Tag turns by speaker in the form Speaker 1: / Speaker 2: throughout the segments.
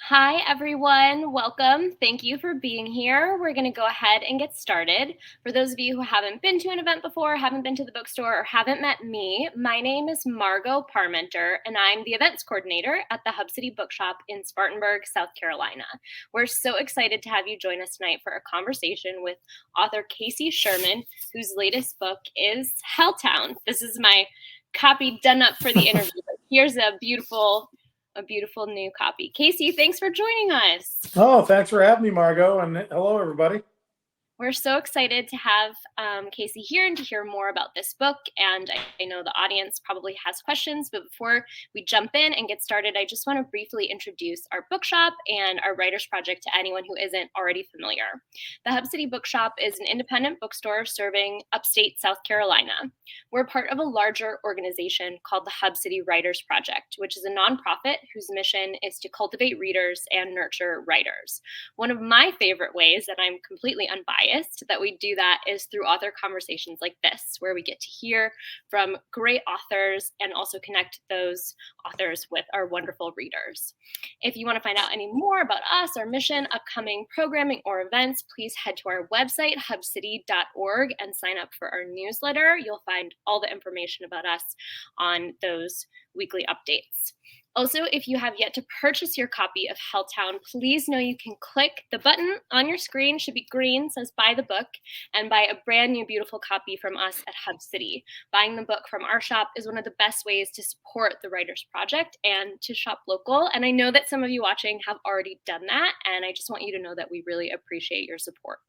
Speaker 1: Hi, everyone. Welcome. Thank you for being here. We're going to go ahead and get started. For those of you who haven't been to an event before, haven't been to the bookstore, or haven't met me, my name is Margot Parmenter, and I'm the events coordinator at the Hub City Bookshop in Spartanburg, South Carolina. We're so excited to have you join us tonight for a conversation with author Casey Sherman, whose latest book is Helltown. This is my copy done up for the interview. Here's a beautiful new copy. Casey, thanks for joining us.
Speaker 2: Oh, thanks for having me, Margot, and hello, everybody.
Speaker 1: We're so excited to have Casey here and to hear more about this book. And I know the audience probably has questions, but before we jump in and get started, I just want to briefly introduce our bookshop and our Writers Project to anyone who isn't already familiar. The Hub City Bookshop is an independent bookstore serving upstate South Carolina. We're part of a larger organization called the Hub City Writers Project, which is a nonprofit whose mission is to cultivate readers and nurture writers. One of my favorite ways, and I'm completely unbiased, that we do that is through author conversations like this, where we get to hear from great authors and also connect those authors with our wonderful readers. If you want to find out any more about us, our mission, upcoming programming, or events, please head to our website, hubcity.org, and sign up for our newsletter. You'll find all the information about us on those weekly updates. Also, if you have yet to purchase your copy of Helltown, please know you can click the button on your screen, should be green, says buy the book, and buy a brand new beautiful copy from us at Hub City. Buying the book from our shop is one of the best ways to support the Writers Project and to shop local. And I know that some of you watching have already done that, and I just want you to know that we really appreciate your support.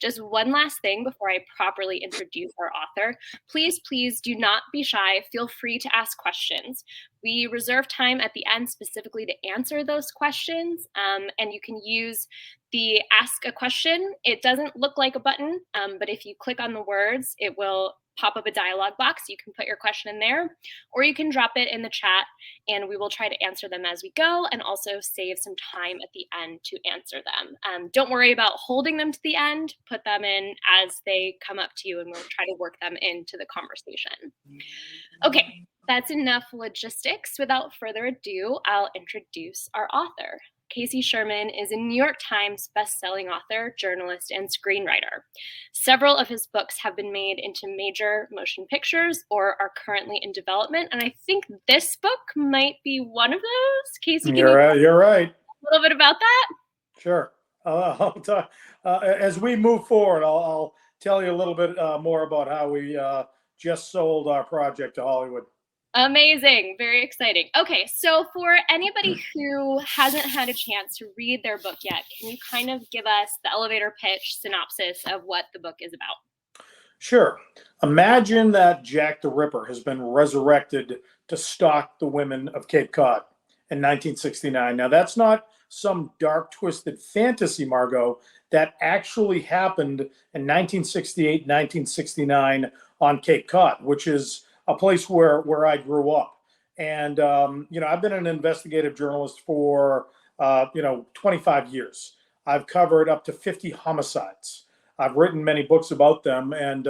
Speaker 1: Just one last thing before I properly introduce our author. Please do not be shy. Feel free to ask questions. We reserve time at the end specifically to answer those questions, and you can use the ask a question. It doesn't look like a button, but if you click on the words, it will pop up a dialog box. You can put your question in there, or you can drop it in the chat, and we will try to answer them as we go and also save some time at the end to answer them. Don't worry about holding them to the end. Put them in as they come up to you, and we'll try to work them into the conversation. Okay. That's enough logistics. Without further ado, I'll introduce our author. Casey Sherman is a New York Times bestselling author, journalist, and screenwriter. Several of his books have been made into major motion pictures or are currently in development, and I think this book might be one of those. Casey,
Speaker 2: You're right.
Speaker 1: A little bit about that?
Speaker 2: Sure. I'll talk, as we move forward, I'll tell you a little bit more about how we just sold our project to Hollywood.
Speaker 1: Amazing. Very exciting. Okay, so for anybody who hasn't had a chance to read their book yet, can you kind of give us the elevator pitch synopsis of what the book is about?
Speaker 2: Sure. Imagine that Jack the Ripper has been resurrected to stalk the women of Cape Cod in 1969. Now, that's not some dark, twisted fantasy, Margot. That actually happened in 1968, 1969 on Cape Cod, which is a place where I grew up. And, I've been an investigative journalist for, 25 years. I've covered up to 50 homicides. I've written many books about them. And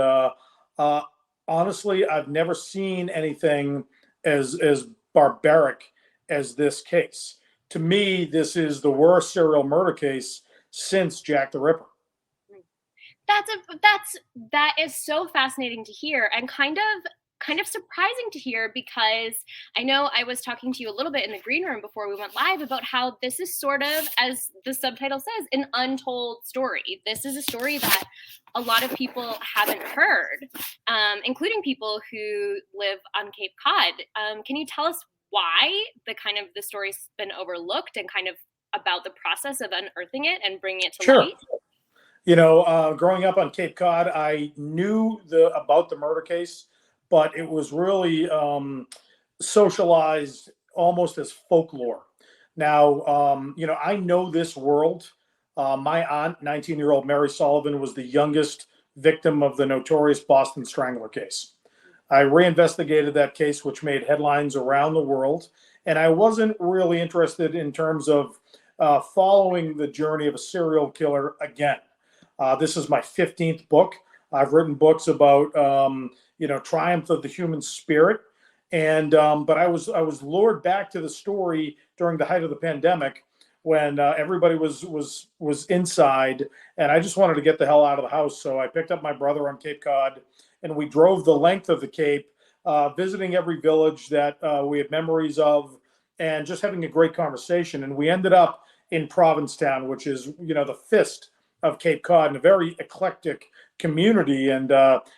Speaker 2: honestly, I've never seen anything as barbaric as this case. To me, this is the worst serial murder case since Jack the Ripper.
Speaker 1: That is so fascinating to hear, and kind of surprising to hear, because I know I was talking to you a little bit in the green room before we went live about how this is sort of, as the subtitle says, an untold story. This is a story that a lot of people haven't heard, including people who live on Cape Cod. Can you tell us why the story's been overlooked, and kind of about the process of unearthing it and bringing it to light?
Speaker 2: Growing up on Cape Cod, I knew about the murder case, but it was really socialized almost as folklore. Now, I know this world. My aunt, 19-year-old Mary Sullivan, was the youngest victim of the notorious Boston Strangler case. I reinvestigated that case, which made headlines around the world, and I wasn't really interested in terms of following the journey of a serial killer again. This is my 15th book. I've written books about triumph of the human spirit, but I was lured back to the story during the height of the pandemic when everybody was inside, and I just wanted to get the hell out of the house. So I picked up my brother on Cape Cod, and we drove the length of the Cape, visiting every village that we had memories of, and just having a great conversation. And we ended up in Provincetown, which is the fist of Cape Cod, and a very eclectic community. And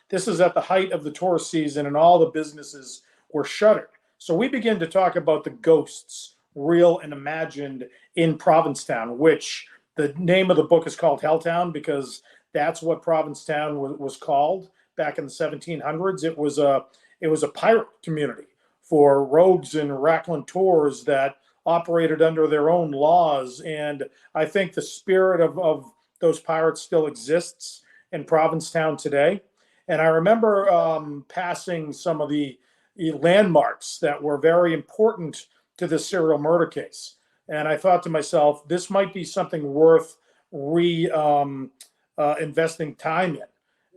Speaker 2: this is at the height of the tourist season, and all the businesses were shuttered. So we begin to talk about the ghosts, real and imagined, in Provincetown, which the name of the book is called Helltown because that's what Provincetown was called back in the 1700s. It was a pirate community for rogues and racconteurs that operated under their own laws. And I think the spirit of those pirates still exists in Provincetown today. And I remember passing some of the landmarks that were very important to this serial murder case. And I thought to myself, this might be something worth investing time in.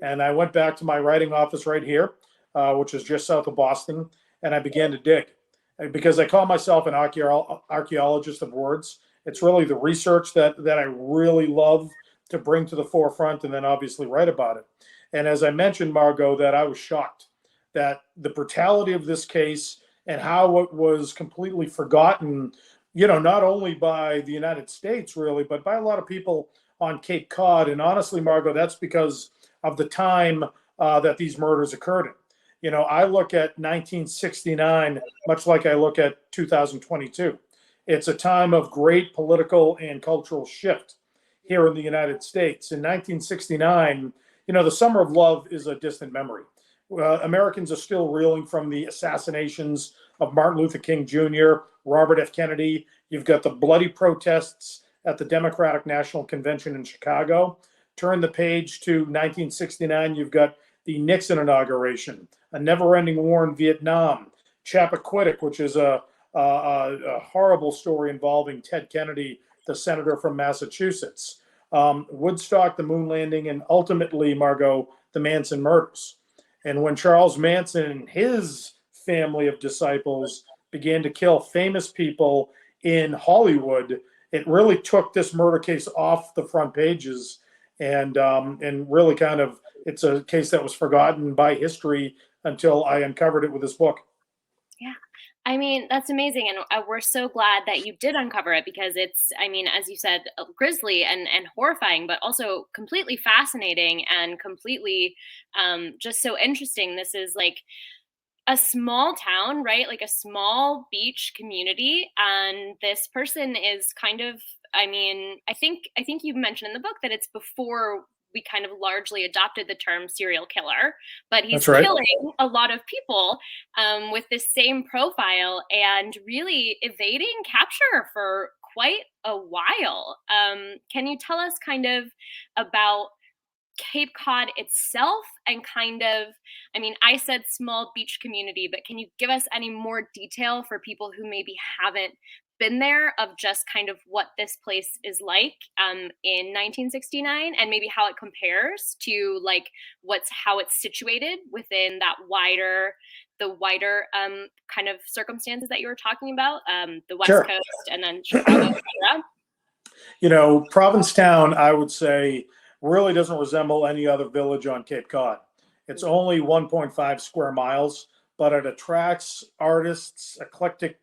Speaker 2: And I went back to my writing office right here, which is just south of Boston, and I began to dig. Because I call myself an archaeologist of words. It's really the research that I really love to bring to the forefront and then obviously write about it. And as I mentioned, Margot, that I was shocked that the brutality of this case and how it was completely forgotten, not only by the United States, really, but by a lot of people on Cape Cod. And honestly, Margot, that's because of the time that these murders occurred in. I look at 1969 much like I look at 2022. It's a time of great political and cultural shift here in the United States. In 1969, the Summer of Love is a distant memory. Americans are still reeling from the assassinations of Martin Luther King Jr., Robert F. Kennedy. You've got the bloody protests at the Democratic National Convention in Chicago. Turn the page to 1969, you've got the Nixon inauguration, a never-ending war in Vietnam, Chappaquiddick, which is a horrible story involving Ted Kennedy, the senator from Massachusetts, Woodstock, the moon landing, and ultimately, Margot, the Manson murders. And when Charles Manson and his family of disciples began to kill famous people in Hollywood, it really took this murder case off the front pages, and really kind of, it's a case that was forgotten by history until I uncovered it with this book.
Speaker 1: Yeah. I mean, that's amazing. And we're so glad that you did uncover it because it's, I mean, as you said, grisly and horrifying, but also completely fascinating and completely just so interesting. This is like a small town, right? Like a small beach community. And this person is kind of, I mean, I think you mentioned in the book that it's before we kind of largely adopted the term serial killer, but he's
Speaker 2: That's right.
Speaker 1: killing a lot of people with this same profile and really evading capture for quite a while. Can you tell us kind of about Cape Cod itself and kind of, I mean, I said small beach community, but can you give us any more detail for people who maybe haven't been there of just kind of what this place is like in 1969 and maybe how it compares to like how it's situated within that wider kind of circumstances that you were talking about, the West
Speaker 2: Sure.
Speaker 1: Coast and then Chicago, etc.
Speaker 2: Provincetown, I would say, really doesn't resemble any other village on Cape Cod. It's only 1.5 square miles, but it attracts artists, eclectic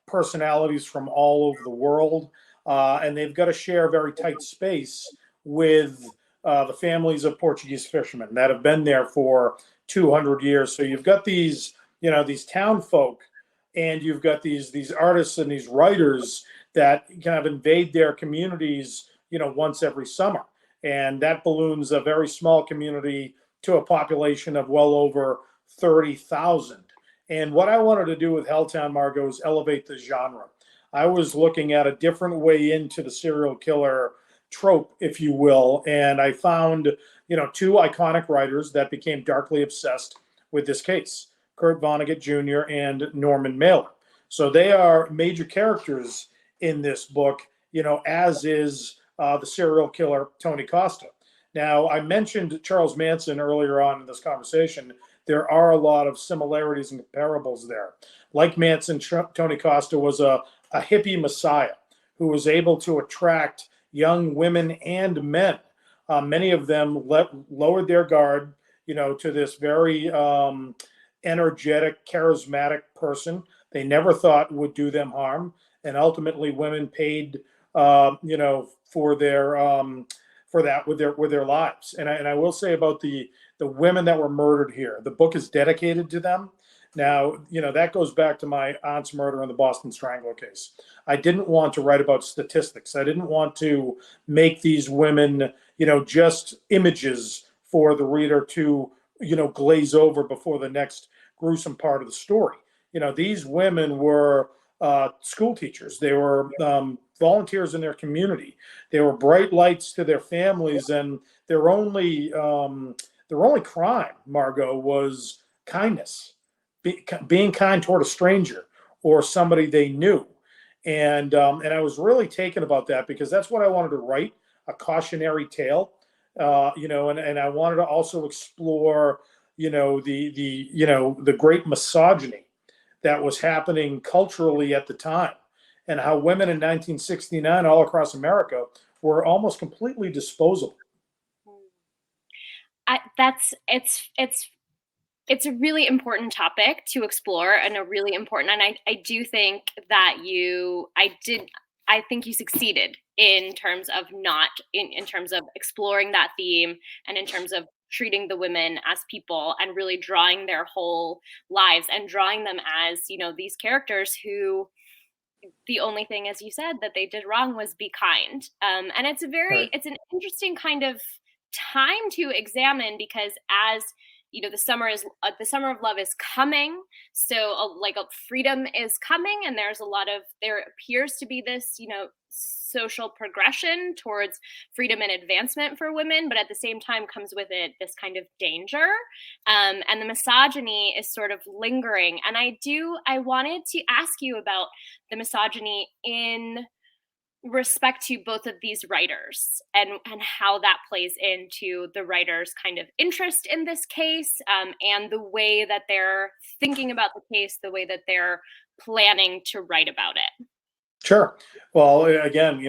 Speaker 2: personalities from all over the world, and they've got to share a very tight space with the families of Portuguese fishermen that have been there for 200 years. So you've got these town folk, and you've got these artists and these writers that kind of invade their communities, once every summer. And that balloons a very small community to a population of well over 30,000. And what I wanted to do with Helltown, Margot, is elevate the genre. I was looking at a different way into the serial killer trope, if you will. And I found, two iconic writers that became darkly obsessed with this case, Kurt Vonnegut Jr. and Norman Mailer. So they are major characters in this book, as is the serial killer Tony Costa. Now, I mentioned Charles Manson earlier on in this conversation. There are a lot of similarities and comparables there. Like Manson, Tony Costa was a hippie messiah who was able to attract young women and men. Many of them lowered their guard, to this very energetic, charismatic person they never thought would do them harm. And ultimately, women paid, for their for that with their lives. And I will say about the women that were murdered here, the book is dedicated to them. Now, that goes back to my aunt's murder in the Boston Strangler case. I didn't want to write about statistics. I didn't want to make these women, just images for the reader to, glaze over before the next gruesome part of the story. These women were school teachers. They were volunteers in their community. They were bright lights to their families, and their only crime, Margot, was kindness, being kind toward a stranger or somebody they knew. And I was really taken about that because that's what I wanted to write, a cautionary tale. And I wanted to also explore, the great misogyny that was happening culturally at the time, and how women in 1969 all across America were almost completely disposable.
Speaker 1: It's a really important topic to explore, and I do think that I think you succeeded in terms of not in terms of exploring that theme, and in terms of treating the women as people and really drawing their whole lives and drawing them as, these characters who the only thing, as you said, that they did wrong was be kind. And
Speaker 2: Right.
Speaker 1: it's an interesting kind of time to examine, because as the summer of love is coming. So freedom is coming, and there appears to be this, social progression towards freedom and advancement for women, but at the same time comes with it this kind of danger. And the misogyny is sort of lingering. And I wanted to ask you about the misogyny in respect to both of these writers, and how that plays into the writers' kind of interest in this case, and the way that they're thinking about the case, the way that they're planning to write about it.
Speaker 2: Sure. Well, again,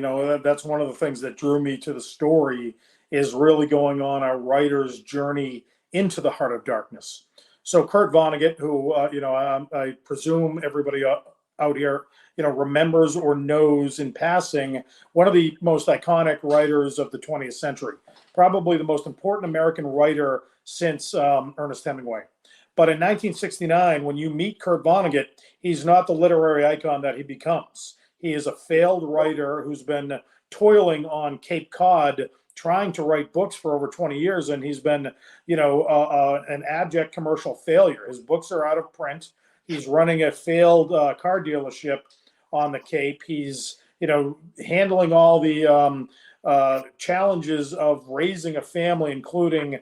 Speaker 2: that's one of the things that drew me to the story, is really going on a writer's journey into the heart of darkness. So Kurt Vonnegut, who I presume everybody out here, remembers or knows in passing, one of the most iconic writers of the 20th century, probably the most important American writer since Ernest Hemingway. But in 1969, when you meet Kurt Vonnegut, he's not the literary icon that he becomes. He is a failed writer who's been toiling on Cape Cod, trying to write books for over 20 years, and he's been, an abject commercial failure. His books are out of print. He's running a failed car dealership on the Cape. He's, handling all the challenges of raising a family, including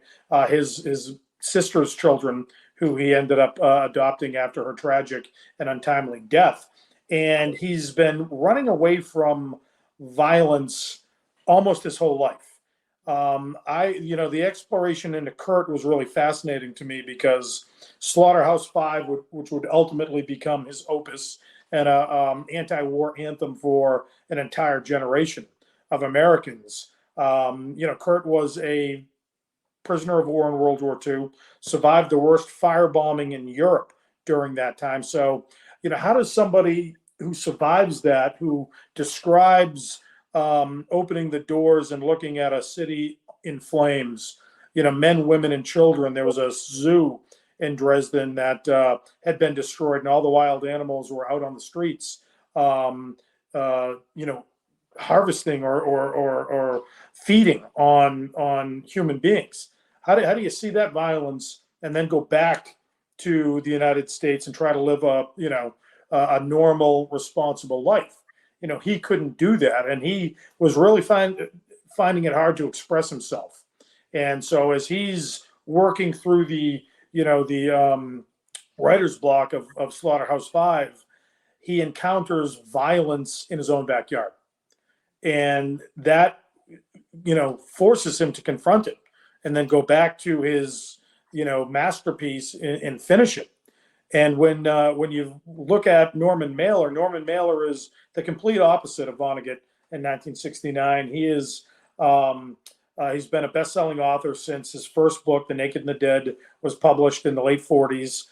Speaker 2: his sister's children, who he ended up adopting after her tragic and untimely death. And he's been running away from violence almost his whole life. The exploration into Kurt was really fascinating to me, because Slaughterhouse-Five, which would ultimately become his opus and a anti-war anthem for an entire generation of Americans. Kurt was a prisoner of war in World War II, survived the worst firebombing in Europe during that time. So, how does somebody who survives that, who describes opening the doors and looking at a city in flames, men, women, and children? There was a zoo in Dresden that had been destroyed, and all the wild animals were out on the streets, harvesting or feeding on human beings. How do you see that violence and then go back to the United States and try to live a normal, responsible life? He couldn't do that, and he was really finding it hard to express himself. And so, as he's working through the writer's block of Slaughterhouse-Five, he encounters violence in his own backyard, and that forces him to confront it, and then go back to his masterpiece and finish it. And when you look at Norman Mailer is the complete opposite of Vonnegut in 1969. He's been a best-selling author since his first book, The Naked and the Dead, was published in the late 40s.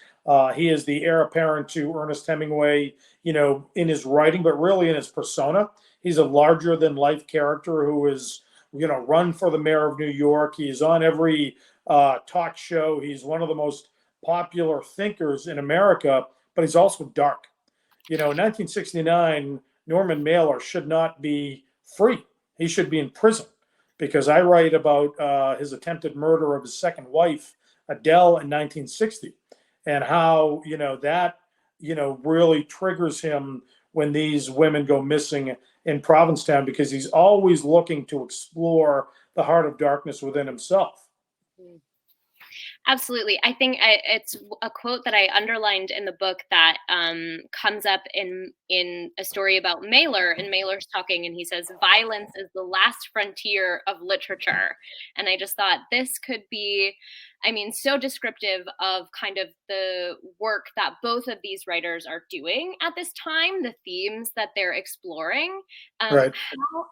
Speaker 2: He is the heir apparent to Ernest Hemingway, in his writing, but really in his persona. He's a larger-than-life character who is, run for the mayor of New York. He's on every talk show. He's one of the most popular thinkers in America, but he's also dark. In 1969, Norman Mailer should not be free. He should be in prison because I write about his attempted murder of his second wife, Adele, in 1960, and how that really triggers him when these women go missing in Provincetown, because he's always looking to explore the heart of darkness within himself.
Speaker 1: Absolutely. I think it's a quote that I underlined in the book that comes up in a story about Mailer, and Mailer's talking, and he says, "Violence is the last frontier of literature." And I just thought this could be, so descriptive of kind of the work that both of these writers are doing at this time, the themes that they're exploring.
Speaker 2: Right.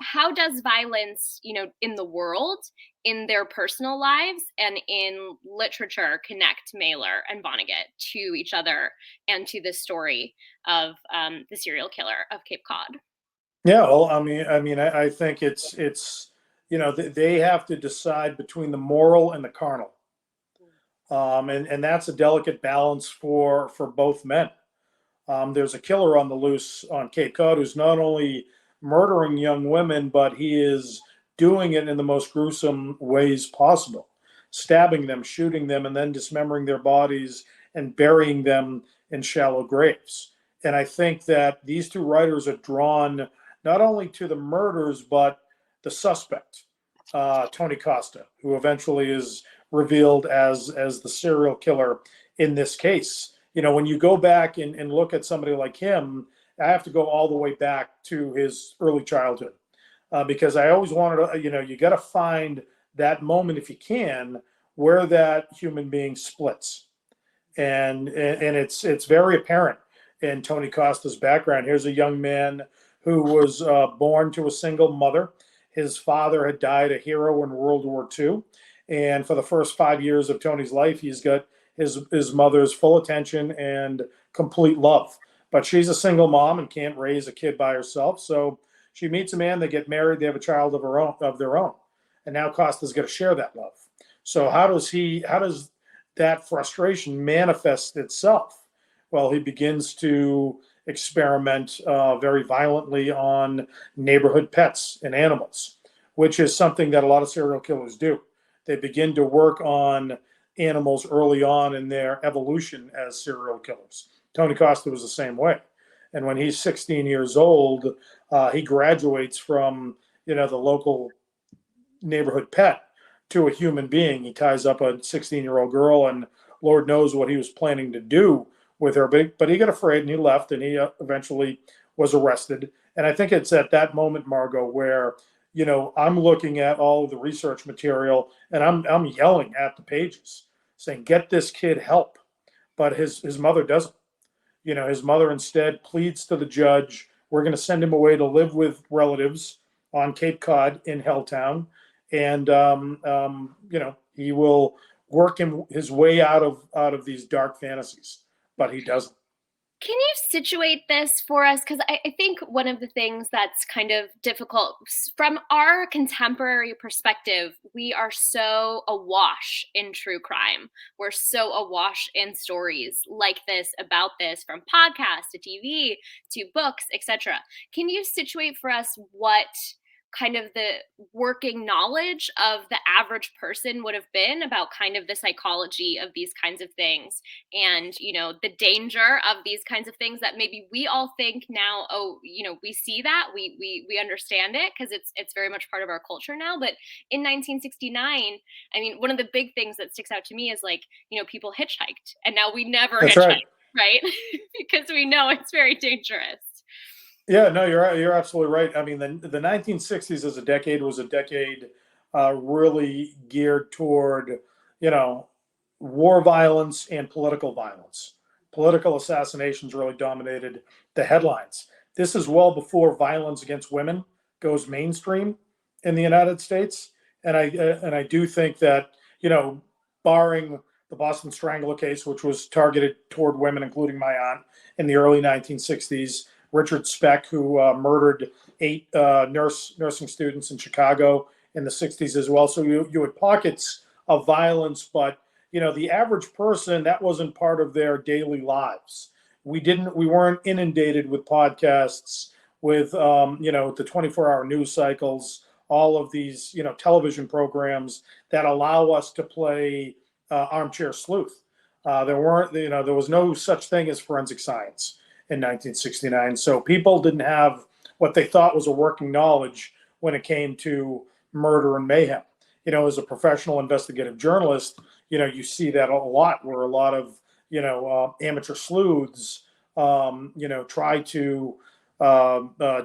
Speaker 1: How does violence, in the world, in their personal lives, and in literature connect Mailer and Vonnegut to each other and to the story of the serial killer of Cape Cod?
Speaker 2: Yeah, well, I think it's they have to decide between the moral and the carnal, and that's a delicate balance for both men. There's a killer on the loose on Cape Cod who's not only murdering young women, but he is doing it in the most gruesome ways possible, stabbing them, shooting them, and then dismembering their bodies and burying them in shallow graves. And I think that these two writers are drawn not only to the murders, but the suspect, Tony Costa, who eventually is revealed as the serial killer in this case. When you go back and look at somebody like him, I have to go all the way back to his early childhood, because I always wanted to, you got to find that moment, if you can, where that human being splits. And it's very apparent in Tony Costa's background. Here's a young man who was born to a single mother. His father had died a hero in World War II. And for the first 5 years of Tony's life, he's got his mother's full attention and complete love. But she's a single mom and can't raise a kid by herself. So she meets a man, they get married, they have a child of their own. And now Costa's got to share that love. So how does that frustration manifest itself? Well, he begins to experiment very violently on neighborhood pets and animals, which is something that a lot of serial killers do. They begin to work on animals early on in their evolution as serial killers. Tony Costa was the same way. And when he's 16 years old, he graduates from the local neighborhood pet to a human being. He ties up a 16-year-old girl, and Lord knows what he was planning to do with her. But he got afraid and he left, and he eventually was arrested. And I think it's at that moment, Margot, where I'm looking at all of the research material and I'm yelling at the pages, saying, "Get this kid help." But his mother doesn't. His mother instead pleads to the judge, "We're going to send him away to live with relatives on Cape Cod in Helltown, and he will work his way out of these dark fantasies." But he doesn't.
Speaker 1: Can you situate this for us? Because I think one of the things that's kind of difficult from our contemporary perspective, we are so awash in true crime. We're so awash in stories like this, about this, from podcasts to TV to books, etc. Can you situate for us what kind of the working knowledge of the average person would have been about kind of the psychology of these kinds of things, and the danger of these kinds of things that maybe we all think now, oh, we see that, we understand it because it's very much part of our culture now. But in 1969, one of the big things that sticks out to me is, like, people hitchhiked, and now we never
Speaker 2: That's
Speaker 1: hitchhike,
Speaker 2: right.
Speaker 1: right? Because we know it's very dangerous.
Speaker 2: Yeah, no, you're absolutely right. The 1960s as a decade was a decade really geared toward war violence and political violence. political assassinations really dominated the headlines. This is well before violence against women goes mainstream in the United States, and I do think that, barring the Boston Strangler case, which was targeted toward women, including my aunt, in the early 1960s, Richard Speck, who murdered 8 nursing students in Chicago in the 60s as well. So you had pockets of violence, but the average person, that wasn't part of their daily lives. We weren't inundated with podcasts, with the 24-hour news cycles, all of these television programs that allow us to play armchair sleuth. There was no such thing as forensic science in 1969. So people didn't have what they thought was a working knowledge when it came to murder and mayhem. As a professional investigative journalist, you see that a lot, where a lot of amateur sleuths try to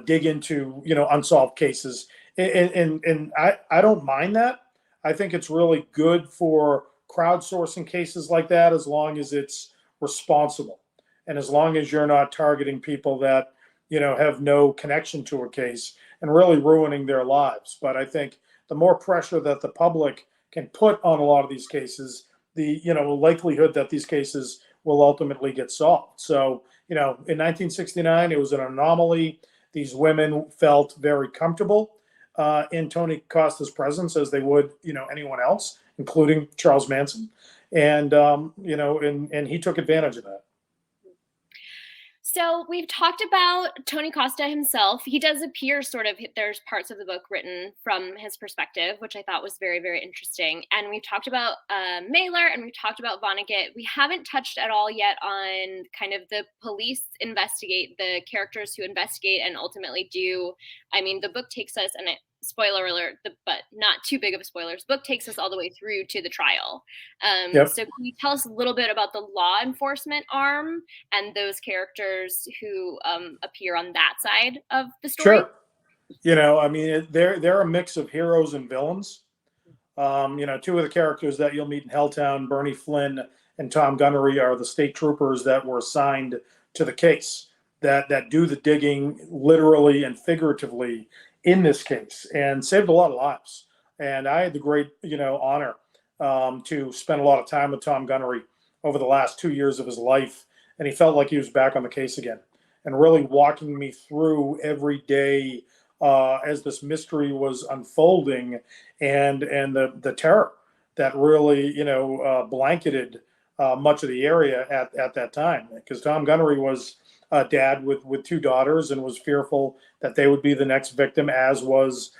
Speaker 2: dig into unsolved cases, and I don't mind that. I think it's really good for crowdsourcing cases like that, as long as it's responsible, and as long as you're not targeting people that have no connection to a case and really ruining their lives. But I think the more pressure that the public can put on a lot of these cases, the likelihood that these cases will ultimately get solved. So in 1969, it was an anomaly. These women felt very comfortable in Tony Costa's presence, as they would anyone else, including Charles Manson, and and he took advantage of that.
Speaker 1: So we've talked about Tony Costa himself. He does appear there's parts of the book written from his perspective, which I thought was very, very interesting. And we've talked about Mailer, and we've talked about Vonnegut. We haven't touched at all yet on kind of the police investigate, the characters who investigate and ultimately do. I mean, the book takes us, and spoiler alert, but not too big of a spoilers, book takes us all the way through to the trial.
Speaker 2: Yep.
Speaker 1: So can you tell us a little bit about the law enforcement arm and those characters who appear on that side of the story?
Speaker 2: Sure. I mean, they're a mix of heroes and villains. Two of the characters that you'll meet in Helltown, Bernie Flynn and Tom Gunnery, are the state troopers that were assigned to the case, that do the digging literally and figuratively in this case, and saved a lot of lives. And I had the great honor to spend a lot of time with Tom Gunnery over the last 2 years of his life, and he felt like he was back on the case again, and really walking me through every day as this mystery was unfolding, and the terror that really blanketed much of the area at that time, because Tom Gunnery was a dad with 2 daughters, and was fearful that they would be the next victim, as was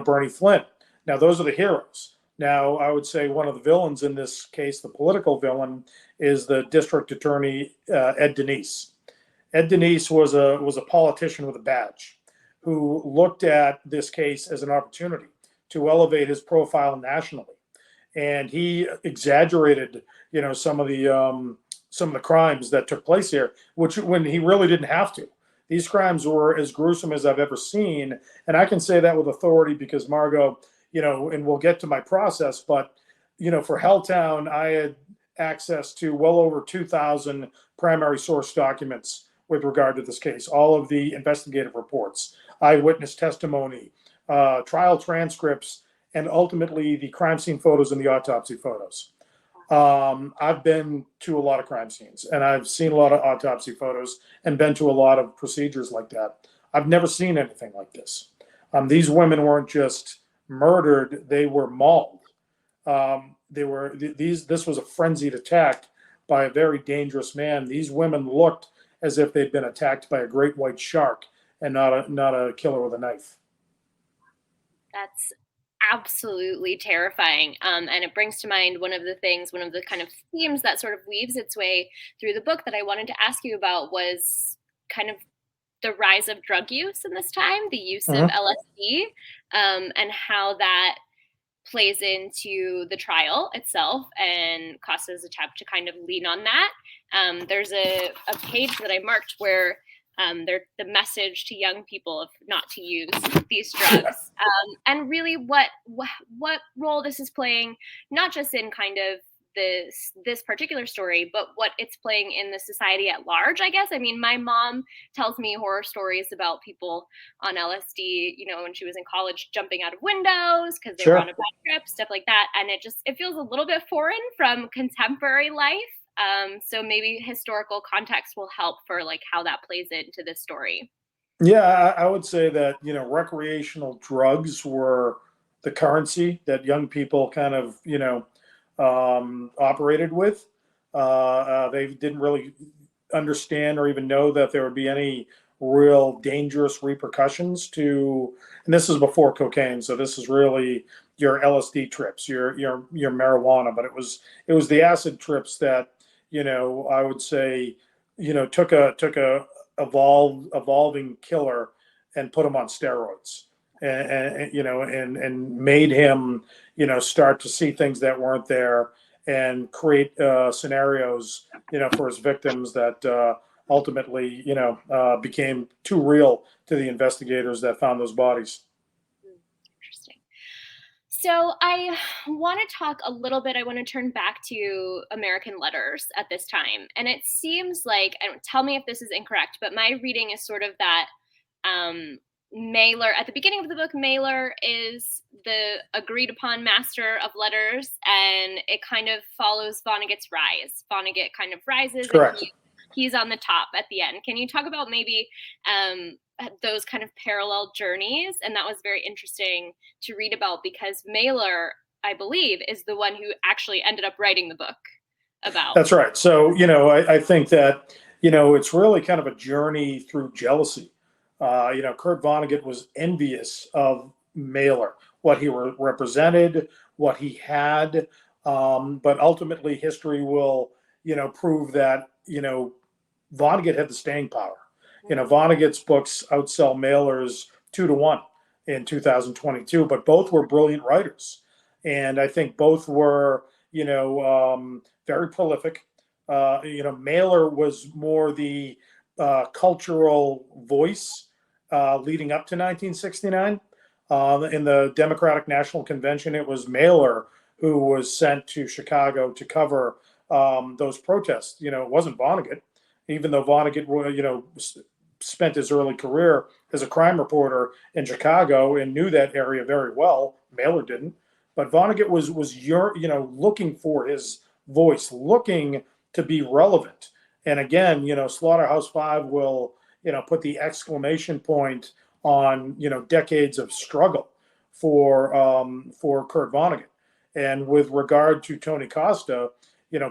Speaker 2: Bernie Flynn. Now, those are the heroes. Now, I would say one of the villains in this case, the political villain, is the district attorney, Ed Denise. Ed Denise was a politician with a badge, who looked at this case as an opportunity to elevate his profile nationally, and he exaggerated, some of the crimes that took place here, when he really didn't have to. These crimes were as gruesome as I've ever seen, and I can say that with authority because, Margot, and we'll get to my process, but for Helltown, I had access to well over 2,000 primary source documents with regard to this case, all of the investigative reports, eyewitness testimony, trial transcripts, and ultimately the crime scene photos and the autopsy photos. I've been to a lot of crime scenes, and I've seen a lot of autopsy photos, and been to a lot of procedures like that. I've never seen anything like this. These women weren't just murdered; they were mauled. This was a frenzied attack by a very dangerous man. These women looked as if they'd been attacked by a great white shark, and not a killer with a knife.
Speaker 1: That's absolutely terrifying. And it brings to mind one of the kind of themes that sort of weaves its way through the book that I wanted to ask you about, was kind of the rise of drug use in this time, the use of LSD, and how that plays into the trial itself, and Costa's attempt to kind of lean on that. There's a page that I marked where the message to young people of not to use these drugs, and really what role this is playing, not just in kind of this particular story, but what it's playing in the society at large, I guess. I mean, my mom tells me horror stories about people on LSD, when she was in college, jumping out of windows because they were on
Speaker 2: Sure.
Speaker 1: a bad trip, stuff like that. And it feels a little bit foreign from contemporary life. So maybe historical context will help for like how that plays into this story.
Speaker 2: Yeah, I would say that, recreational drugs were the currency that young people kind of, operated with. They didn't really understand or even know that there would be any real dangerous repercussions to, and this is before cocaine, so this is really your LSD trips, your marijuana, but it was the acid trips that, I would say, took a evolving killer and put him on steroids, and made him, start to see things that weren't there, and create scenarios, for his victims that ultimately, became too real to the investigators that found those bodies.
Speaker 1: Interesting. So I want to talk a little bit. I want to turn back to American letters at this time. And it seems like, and tell me if this is incorrect, but my reading is sort of that Mailer, at the beginning of the book, Mailer is the agreed upon master of letters, and it kind of follows Vonnegut's rise. Vonnegut kind of rises, and
Speaker 2: Correct.
Speaker 1: he's on the top at the end. Can you talk about maybe those kind of parallel journeys? And that was very interesting to read about because Mailer, I believe, is the one who actually ended up writing the book about.
Speaker 2: That's right. So, I think that, it's really kind of a journey through jealousy. Kurt Vonnegut was envious of Mailer, what he represented, what he had. But ultimately, history will, prove that, Vonnegut had the staying power. Vonnegut's books outsell Mailer's 2-1 in 2022, but both were brilliant writers. And I think both were, very prolific. Mailer was more the cultural voice leading up to 1969. In the Democratic National Convention, it was Mailer who was sent to Chicago to cover those protests. It wasn't Vonnegut, even though Vonnegut, spent his early career as a crime reporter in Chicago and knew that area very well. Mailer didn't, but Vonnegut was looking for his voice, looking to be relevant. And again, Slaughterhouse-Five will, put the exclamation point on, decades of struggle for Kurt Vonnegut. And with regard to Tony Costa,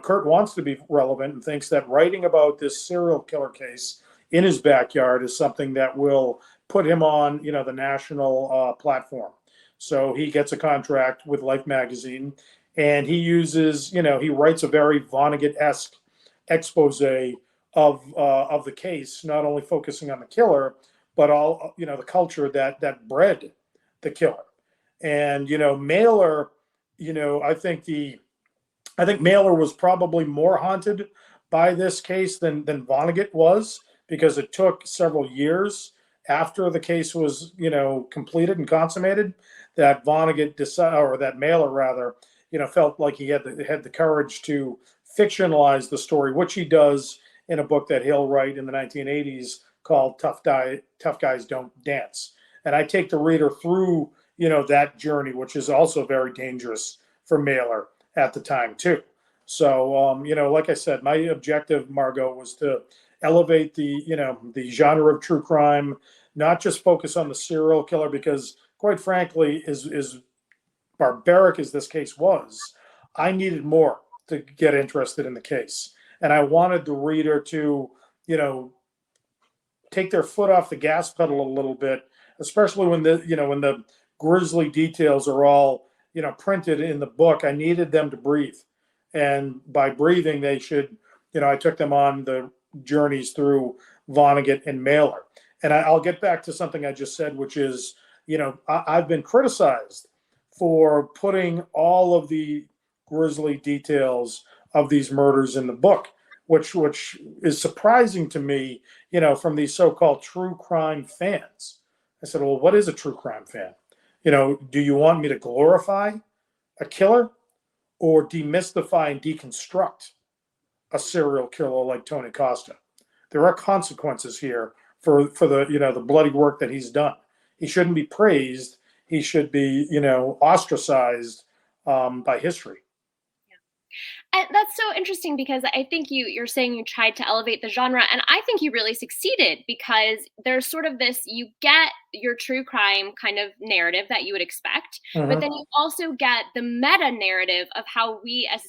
Speaker 2: Kurt wants to be relevant and thinks that writing about this serial killer case in his backyard is something that will put him on, the national platform. So he gets a contract with Life magazine, and he writes a very Vonnegut-esque expose of the case, not only focusing on the killer, but all the culture that bred the killer. And Mailer, I think Mailer was probably more haunted by this case than Vonnegut was, because it took several years after the case was completed and consummated that Vonnegut decided, or that Mailer rather, felt like he had the courage to fictionalize the story, which he does in a book that he'll write in the 1980s called Tough Guys Don't Dance. And I take the reader through, that journey, which is also very dangerous for Mailer at the time too. So, like I said, my objective, Margot, was to elevate the genre of true crime, not just focus on the serial killer, because quite frankly, as barbaric as this case was, I needed more to get interested in the case. And I wanted the reader to, take their foot off the gas pedal a little bit, especially when the grisly details are all, printed in the book. I needed them to breathe. And by breathing, they should, I took them on the journeys through Vonnegut and Mailer. And I'll get back to something I just said, which is, I've been criticized for putting all of the grisly details of these murders in the book, which is surprising to me, from these so-called true crime fans. I said, well, what is a true crime fan? Do you want me to glorify a killer, or demystify and deconstruct a serial killer like Tony Costa. There are consequences here for the the bloody work that he's done. He shouldn't be praised. He should be ostracized by history.
Speaker 1: And that's so interesting because I think you're saying you tried to elevate the genre, and I think you really succeeded because there's sort of this, you get your true crime kind of narrative that you would expect, but
Speaker 2: Mm-hmm.
Speaker 1: then you also get the meta narrative of how we as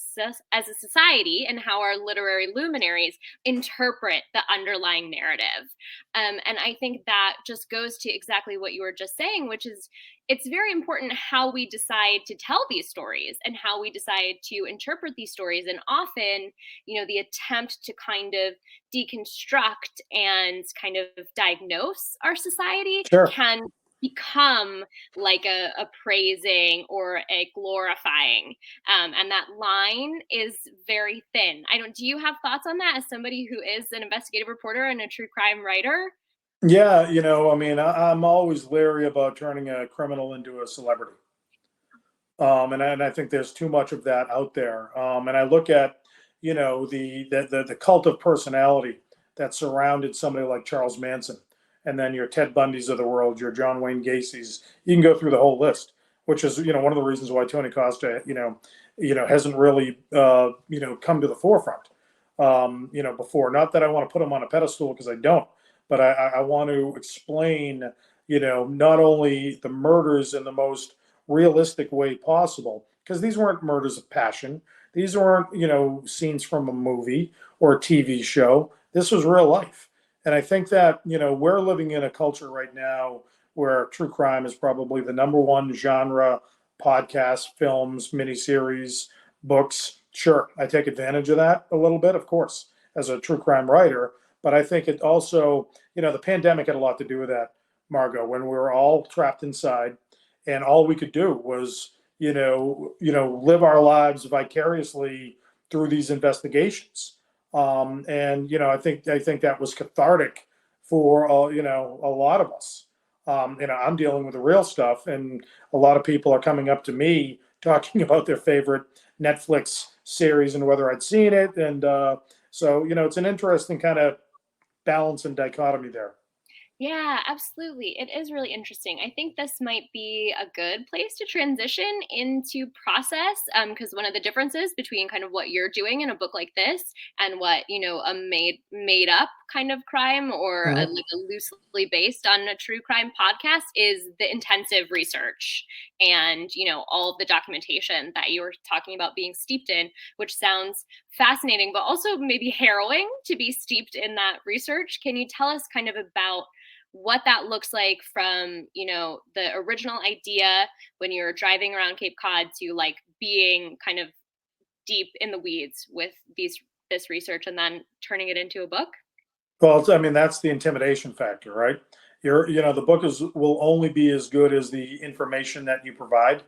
Speaker 1: a society and how our literary luminaries interpret the underlying narrative. And I think that just goes to exactly what you were just saying, which is it's very important how we decide to tell these stories and how we decide to interpret these stories. And often, the attempt to kind of deconstruct and kind of diagnose our society
Speaker 2: Sure.
Speaker 1: can become like a praising or a glorifying. And that line is very thin. I don't, do you have thoughts on that as somebody who is an investigative reporter and a true crime writer?
Speaker 2: Yeah, I mean, I'm always leery about turning a criminal into a celebrity. And I think there's too much of that out there. And I look at, the cult of personality that surrounded somebody like Charles Manson, and then your Ted Bundys of the world, your John Wayne Gacy's. You can go through the whole list, which is one of the reasons why Tony Costa, hasn't really come to the forefront. Before. Not that I want to put him on a pedestal because I don't, but I want to explain, not only the murders in the most realistic way possible, because these weren't murders of passion. These weren't scenes from a movie or a TV show. This was real life. And I think that we're living in a culture right now where true crime is probably the number one genre: podcasts, films, miniseries, books. Sure, I take advantage of that a little bit, of course, as a true crime writer. But I think it also, the pandemic had a lot to do with that, Margot, when we were all trapped inside and all we could do was live our lives vicariously through these investigations. And I think that was cathartic for a lot of us. I'm dealing with the real stuff, and a lot of people are coming up to me talking about their favorite Netflix series and whether I'd seen it. And so it's an interesting kind of balance and dichotomy there.
Speaker 1: Yeah, absolutely. It is really interesting. I think this might be a good place to transition into process, because one of the differences between kind of what you're doing in a book like this and what a made up kind of crime or
Speaker 2: Mhm.
Speaker 1: like a loosely based on a true crime podcast is the intensive research and all of the documentation that you were talking about being steeped in, which sounds fascinating, but also maybe harrowing to be steeped in that research. Can you tell us kind of about what that looks like from the original idea when you're driving around Cape Cod to like being kind of deep in the weeds with this research and then turning it into a book?
Speaker 2: Well, I mean, that's the intimidation factor, right? The book will only be as good as the information that you provide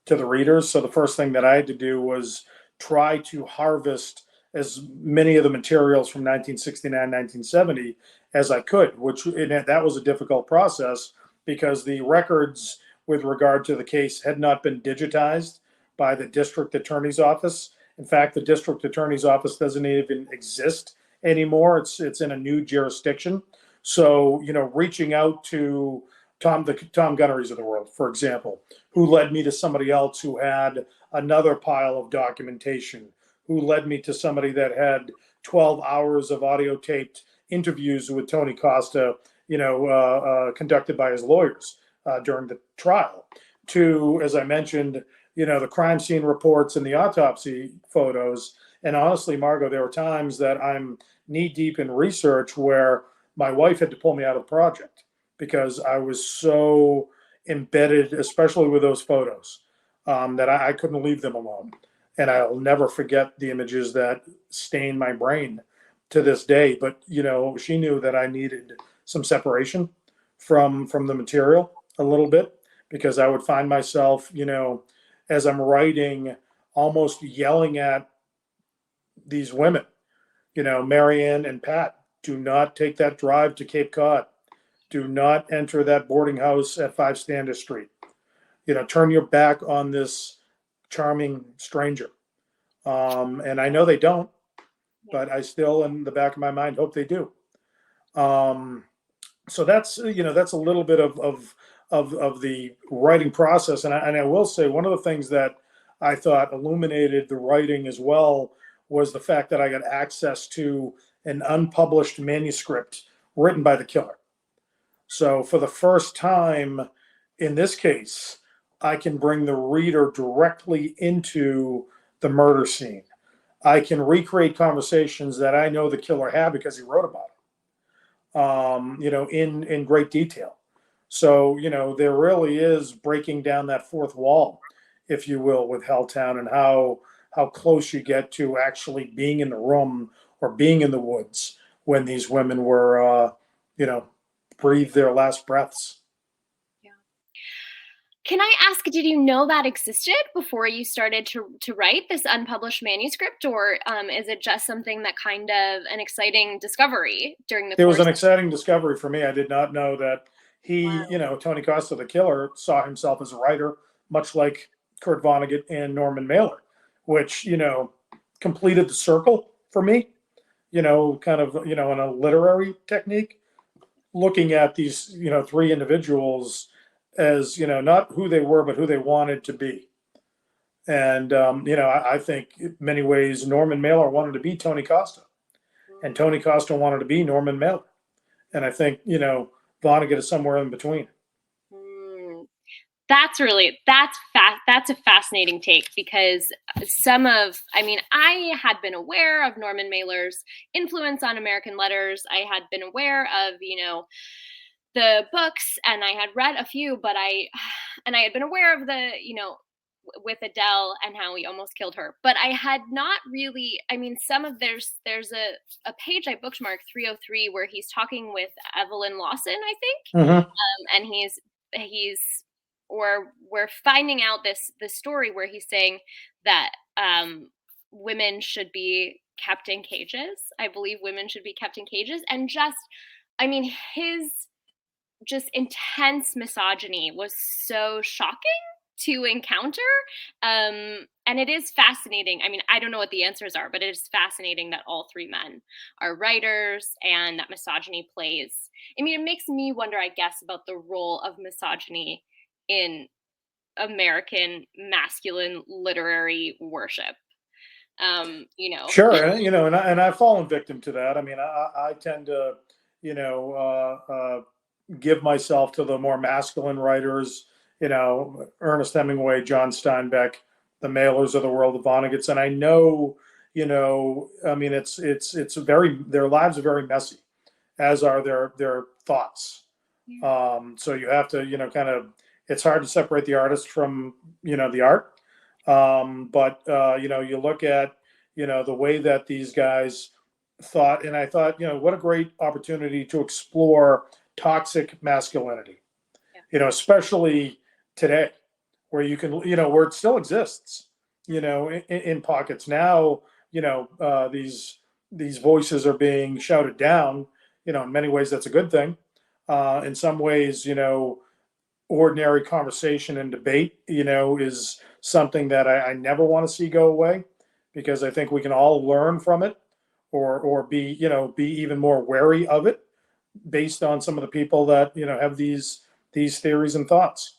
Speaker 2: to the readers. So the first thing that I had to do was try to harvest as many of the materials from 1969, 1970 as I could, which that was a difficult process because the records with regard to the case had not been digitized by the district attorney's office. In fact, the district attorney's office doesn't even exist anymore. It's in a new jurisdiction. So reaching out to the Tom Gunnerys of the world, for example, who led me to somebody else who had another pile of documentation, who led me to somebody that had 12 hours of audio taped interviews with Tony Costa, conducted by his lawyers during the trial. To, as I mentioned, the crime scene reports and the autopsy photos. And honestly, Margot, there were times that I'm knee deep in research where my wife had to pull me out of the project because I was so embedded, especially with those photos, that I couldn't leave them alone. And I'll never forget the images that stain my brain to this day. But she knew that I needed some separation from the material a little bit because I would find myself, as I'm writing, almost yelling at these women, Marianne and Pat, do not take that drive to Cape Cod. Do not enter that boarding house at 5 Standish Street. Turn your back on this charming stranger. And I know they don't, but I still, in the back of my mind, hope they do. Um, so that's that's a little bit of the writing process, and I will say one of the things that I thought illuminated the writing as well was the fact that I got access to an unpublished manuscript written by the killer. So for the first time in this case, I can bring the reader directly into the murder scene. I can recreate conversations that I know the killer had because he wrote about it, in great detail. So there really is breaking down that fourth wall, if you will, with Helltown, and how close you get to actually being in the room or being in the woods when these women were, you know, breathe their last breaths.
Speaker 1: Yeah. Can I ask, did you know that existed before you started to write this unpublished manuscript, or is it just something that kind of an exciting discovery during the
Speaker 2: It was
Speaker 1: course?
Speaker 2: an exciting discovery for me. I did not know that he,
Speaker 1: Wow.
Speaker 2: Tony Costa, the killer, saw himself as a writer, much like Kurt Vonnegut and Norman Mailer, which, completed the circle for me, kind of, in a literary technique, looking at these, three individuals as, not who they were, but who they wanted to be. And, I think in many ways, Norman Mailer wanted to be Tony Costa, and Tony Costa wanted to be Norman Mailer. And I think, Vonnegut is somewhere in between.
Speaker 1: Mm. That's a fascinating take, because I had been aware of Norman Mailer's influence on American letters. I had been aware of, the books, and I had read a few, but I had been aware of with Adele and how he almost killed her. But I had not really, there's a page I bookmarked, 303, where he's talking with Evelyn Lawson, I think.
Speaker 2: Mm-hmm.
Speaker 1: And he's or we're finding out this story where he's saying that women should be kept in cages. I believe women should be kept in cages. And his just intense misogyny was so shocking to encounter. And it is fascinating. I don't know what the answers are, but it is fascinating that all three men are writers, and that misogyny plays. It makes me wonder, I guess, about the role of misogyny in American masculine literary worship.
Speaker 2: Sure. And I've fallen victim to that. I tend to, give myself to the more masculine writers, Ernest Hemingway, John Steinbeck, the Mailers of the world, the Vonnegut's. And I know, it's very, their lives are very messy, as are their thoughts.
Speaker 1: Yeah.
Speaker 2: So you have to, it's hard to separate the artist from, the art. But you look at, the way that these guys thought, and I thought, what a great opportunity to explore toxic masculinity, especially today, where you can, where it still exists, in pockets now, these voices are being shouted down. In many ways, that's a good thing. In some ways, ordinary conversation and debate, is something that I never want to see go away, because I think we can all learn from it, or be even more wary of it, based on some of the people that have these theories and thoughts.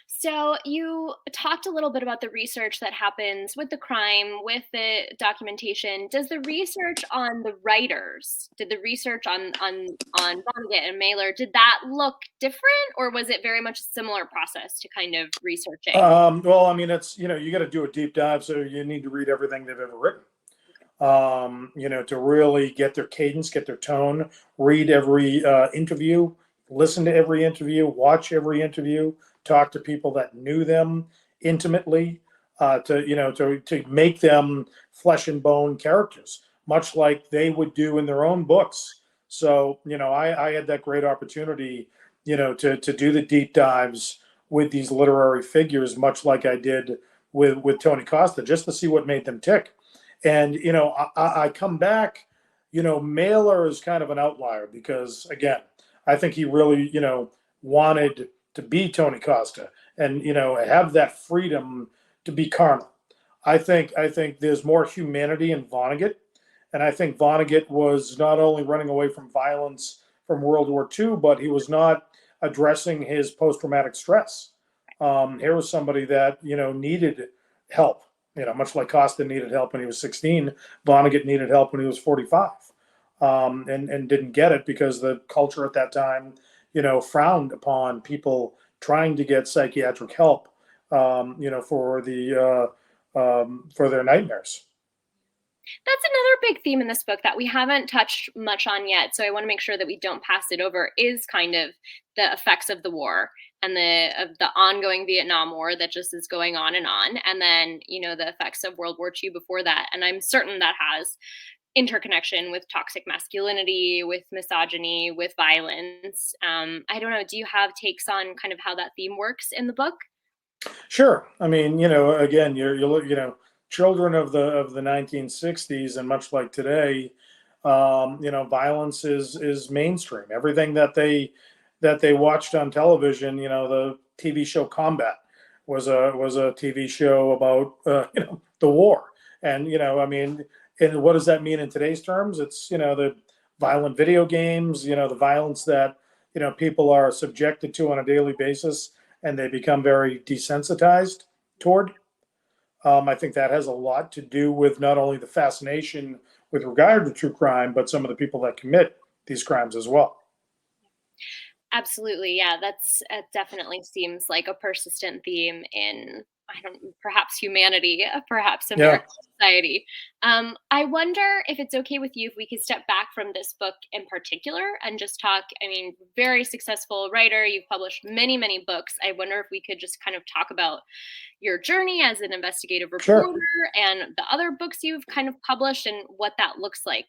Speaker 1: So you talked a little bit about the research that happens with the crime, with the documentation. Does the research on the writers, did the research on Vonnegut and Mailer, did that look different, or was it very much a similar process to kind of researching?
Speaker 2: Well, it's you got to do a deep dive, so you need to read everything they've ever written. To really get their cadence, get their tone, read every interview, listen to every interview, watch every interview, talk to people that knew them intimately, to make them flesh and bone characters, much like they would do in their own books. So, I had that great opportunity, to do the deep dives with these literary figures, much like I did with Tony Costa, just to see what made them tick. And, I come back, Mailer is kind of an outlier, because, again, I think he really, wanted to be Tony Costa, and, have that freedom to be carnal. I think there's more humanity in Vonnegut, and I think Vonnegut was not only running away from violence from World War II, but he was not addressing his post-traumatic stress. Here was somebody that needed help. Much like Costa needed help when he was 16, Vonnegut needed help when he was 45, and didn't get it because the culture at that time, frowned upon people trying to get psychiatric help, for their nightmares.
Speaker 1: That's another big theme in this book that we haven't touched much on yet. So I want to make sure that we don't pass it over, is kind of the effects of the war and the ongoing Vietnam War that just is going on. And then, the effects of World War II before that. And I'm certain that has interconnection with toxic masculinity, with misogyny, with violence. I don't know. Do you have takes on kind of how that theme works in the book?
Speaker 2: Sure. I mean, again, children of the 1960s, and much like today, violence is mainstream. Everything that they watched on television, the TV show Combat was a TV show about the war, and I mean, and what does that mean in today's terms? It's the violent video games, the violence that people are subjected to on a daily basis, and they become very desensitized toward. I think that has a lot to do with not only the fascination with regard to true crime, but some of the people that commit these crimes as well.
Speaker 1: Absolutely. Yeah, that's definitely seems like a persistent theme in, I don't, perhaps humanity, perhaps
Speaker 2: Yeah,
Speaker 1: American society. I wonder if it's okay with you if we could step back from this book in particular and just talk. I mean, very successful writer, you've published many, many books. I wonder if we could just kind of talk about your journey as an investigative
Speaker 2: sure.
Speaker 1: reporter and the other books you've kind of published and what that looks like.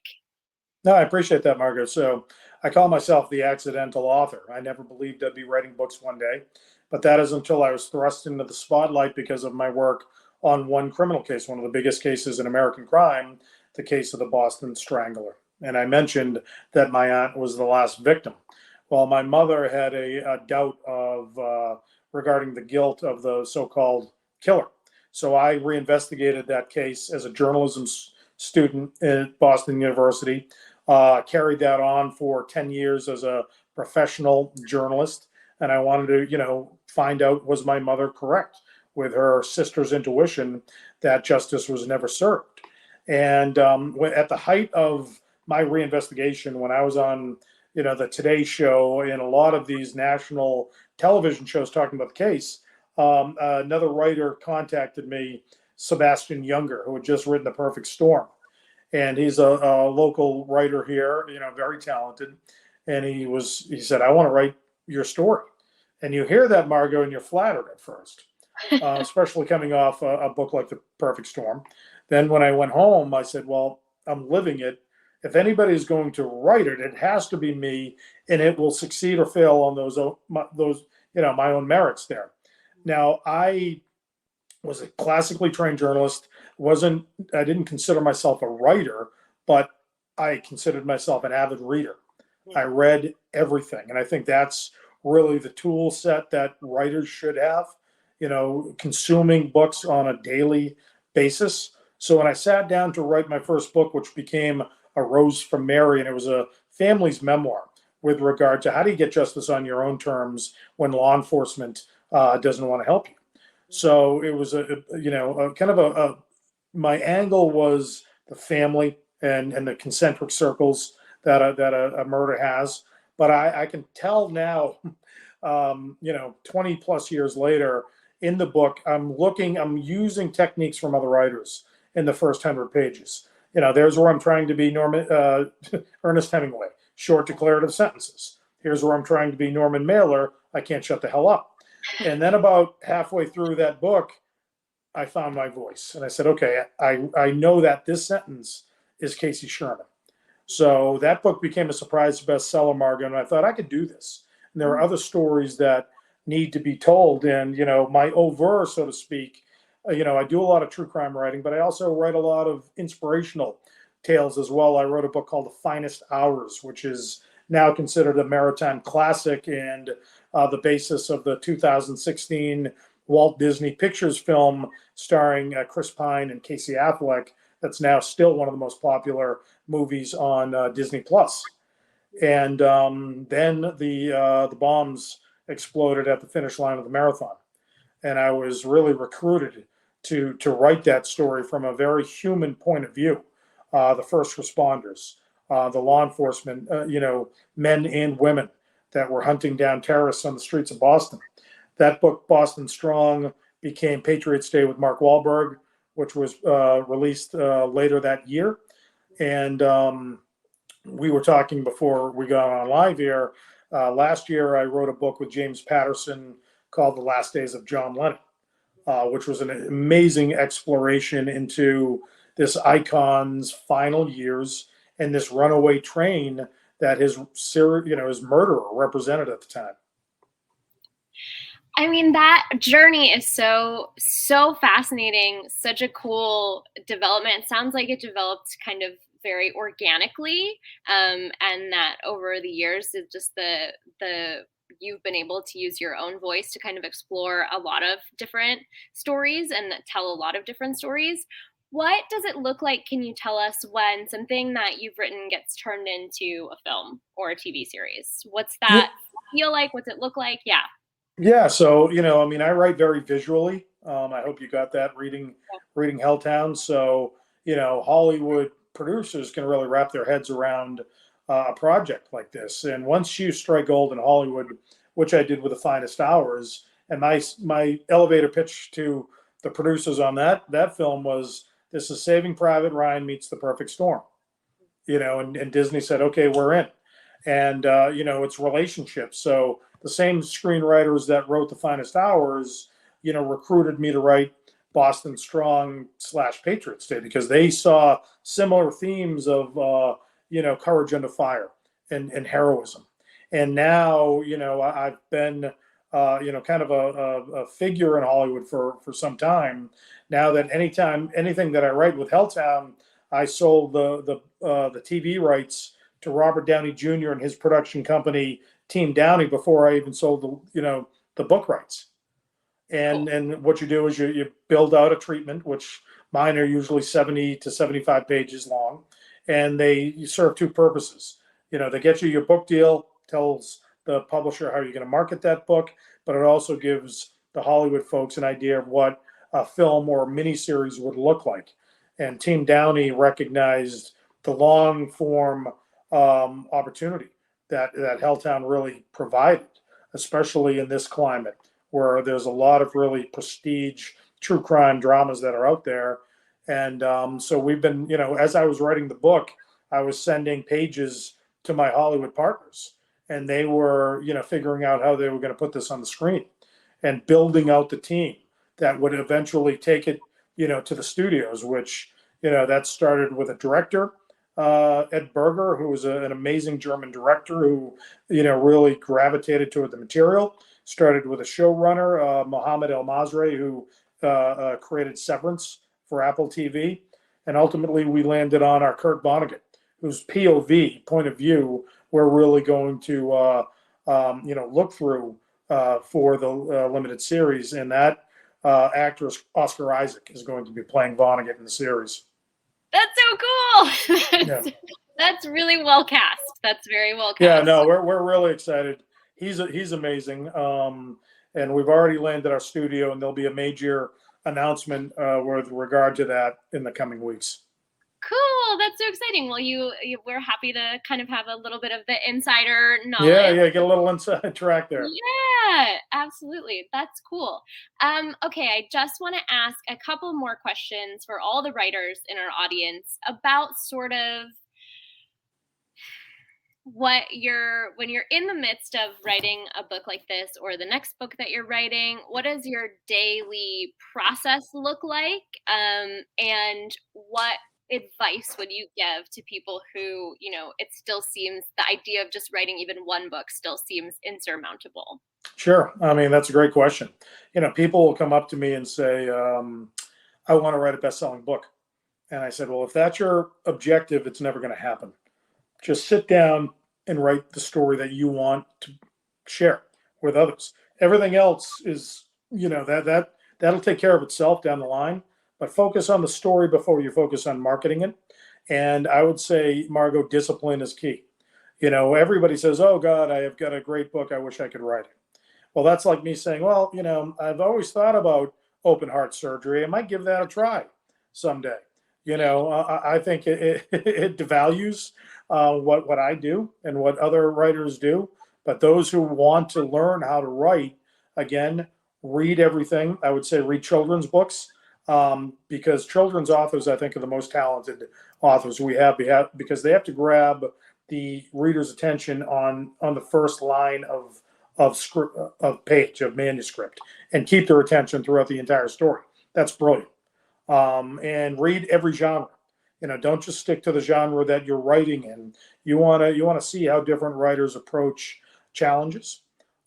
Speaker 2: No, I appreciate that, Margaret. So I call myself the accidental author. I never believed I'd be writing books one day, but that is until I was thrust into the spotlight because of my work on one criminal case, one of the biggest cases in American crime, the case of the Boston Strangler. And I mentioned that my aunt was the last victim. Well, my mother had a doubt of regarding the guilt of the so-called killer. So I reinvestigated that case as a journalism student at Boston University. Carried that on for 10 years as a professional journalist. And I wanted to, find out, was my mother correct with her sister's intuition that justice was never served? And at the height of my reinvestigation, when I was on, the Today Show and a lot of these national television shows talking about the case, another writer contacted me, Sebastian Younger, who had just written The Perfect Storm. And he's a local writer here, very talented. And he said, I want to write your story. And you hear that, Margot, and you're flattered at first, especially coming off a book like The Perfect Storm. Then when I went home, I said, well, I'm living it. If anybody's going to write it, it has to be me, and it will succeed or fail on those my own merits there. Now, I was a classically trained journalist. I didn't consider myself a writer, but I considered myself an avid reader. I read everything, and I think that's really the tool set that writers should have, consuming books on a daily basis. So when I sat down to write my first book, which became A Rose from Mary, and it was a family's memoir with regard to how do you get justice on your own terms when law enforcement doesn't want to help you. So it was a kind of my angle was the family and the concentric circles that a murder has. But I can tell now, 20 plus years later in the book, I'm using techniques from other writers in the first 100 pages. There's where I'm trying to be Ernest Hemingway, short declarative sentences. Here's where I'm trying to be Norman Mailer, I can't shut the hell up. And then about halfway through that book, I found my voice. And I said, okay, I know that this sentence is Casey Sherman. So that book became a surprise bestseller, Margaret, and I thought I could do this. And there are other stories that need to be told. And, my oeuvre, so to speak, I do a lot of true crime writing, but I also write a lot of inspirational tales as well. I wrote a book called The Finest Hours, which is now considered a maritime classic and the basis of the 2016 Walt Disney Pictures film starring Chris Pine and Casey Affleck. That's now still one of the most popular movies on Disney Plus. And then the bombs exploded at the finish line of the marathon, and I was really recruited to write that story from a very human point of view. The first responders, the law enforcement, men and women that were hunting down terrorists on the streets of Boston. That book, Boston Strong, became Patriots Day with Mark Wahlberg, which was released later that year. And we were talking before we got on live here. Last year, I wrote a book with James Patterson called The Last Days of John Lennon, which was an amazing exploration into this icon's final years and this runaway train that his murderer represented at the time.
Speaker 1: I mean, that journey is so fascinating, such a cool development. It sounds like it developed kind of very organically, and that over the years, it's just the you've been able to use your own voice to kind of explore a lot of different stories and tell a lot of different stories. What does it look like? Can you tell us when something that you've written gets turned into a film or a TV series? What's that feel like? What's it look like? Yeah.
Speaker 2: Yeah, so I write very visually. I hope you got that reading Helltown. So Hollywood producers can really wrap their heads around a project like this. And once you strike gold in Hollywood, which I did with The Finest Hours, and my elevator pitch to the producers on that film was, this is Saving Private Ryan meets The Perfect Storm. And Disney said, okay, we're in. And it's relationships. So the same screenwriters that wrote The Finest Hours, recruited me to write Boston Strong / Patriots Day, because they saw similar themes of, courage under fire and heroism. And now, I've been, kind of a figure in Hollywood for some time now, that anything that I write with Helltown, I sold the TV rights to Robert Downey Jr. and his production company, Team Downey, before I even sold the book rights. And what you do is you build out a treatment, which mine are usually 70 to 75 pages long, and you serve two purposes. They get you your book deal, tells the publisher how you're going to market that book, but it also gives the Hollywood folks an idea of what a film or a miniseries would look like. And Team Downey recognized the long form opportunity that Helltown really provided, especially in this climate where there's a lot of really prestige true crime dramas that are out there. And so we've been, as I was writing the book, I was sending pages to my Hollywood partners, and they were, figuring out how they were going to put this on the screen and building out the team that would eventually take it, to the studios, which, that started with a director, Ed Berger, who was an amazing German director who, really gravitated toward the material. Started with a showrunner, Mohammed El Masri, who created Severance for Apple TV. And ultimately, we landed on our Kurt Vonnegut, whose POV, point of view, we're really going to, look through for the limited series. And that actor, Oscar Isaac, is going to be playing Vonnegut in the series.
Speaker 1: That's so cool. That's really well cast. That's very well cast.
Speaker 2: Yeah, no, we're really excited. He's amazing. And we've already landed our studio, and there'll be a major announcement with regard to that in the coming weeks.
Speaker 1: Cool. That's so exciting. Well, we're happy to kind of have a little bit of the insider knowledge.
Speaker 2: Yeah, get a little inside track there.
Speaker 1: Yeah, absolutely. That's cool. Okay, I just want to ask a couple more questions for all the writers in our audience about sort of when you're in the midst of writing a book like this or the next book that you're writing, what does your daily process look like? And what advice would you give to people who, it still seems, the idea of just writing even one book still seems insurmountable?
Speaker 2: Sure. I mean, that's a great question. People will come up to me and say, I want to write a best-selling book. And I said, well, if that's your objective, it's never going to happen. Just sit down and write the story that you want to share with others. Everything else is that'll take care of itself down the line. But focus on the story before you focus on marketing it. And I would say, Margot, discipline is key. Everybody says, "Oh God, I have got a great book. I wish I could write it." Well, that's like me saying, "Well, I've always thought about open heart surgery. I might give that a try someday." I think it devalues what I do and what other writers do. But those who want to learn how to write, again, read everything. I would say read children's books, because children's authors, I think, are the most talented authors we have, because they have to grab the reader's attention on the first line of script, of page of manuscript, and keep their attention throughout the entire story. That's brilliant. And read every genre. Don't just stick to the genre that you're writing in. You want to see how different writers approach challenges.